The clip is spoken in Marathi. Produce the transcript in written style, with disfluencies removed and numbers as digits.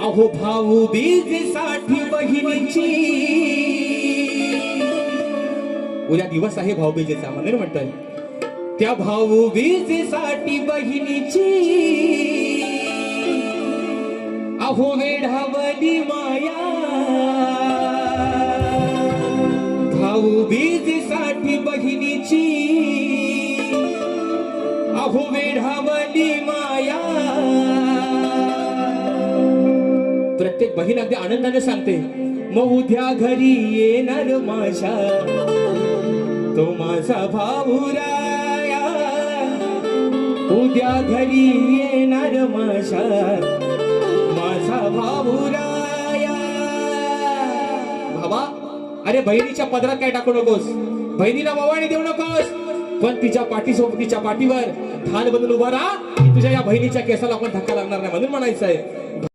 अहो भाऊ बीजेसाठी बहिणीची, उद्या दिवस आहे भाऊबीजेचा म्हणून म्हणतोय त्या भाऊ बीजेसाठी बहिणीची, अहो वेढावली माया, भाऊ बीजेसाठी बहिणीची, अहो वेढावली माया. प्रत्येक बहीण अगदी आनंदाने सांगते मग उद्या घरी येणार माझ्या तो माझा भाऊराया, उद्या घरी येणार माझा भाऊराया. बाबा अरे बहिणीच्या पदरात काय टाकू नकोस, बहिणीला ववाणी देऊ नकोस, पण तिच्या पाठीसोबत तिच्या पाठीवर ठाण बनून उभा राहा. तुझ्या या बहिणीच्या केसाला पण धक्का लागणार नाही म्हणून म्हणायचं आहे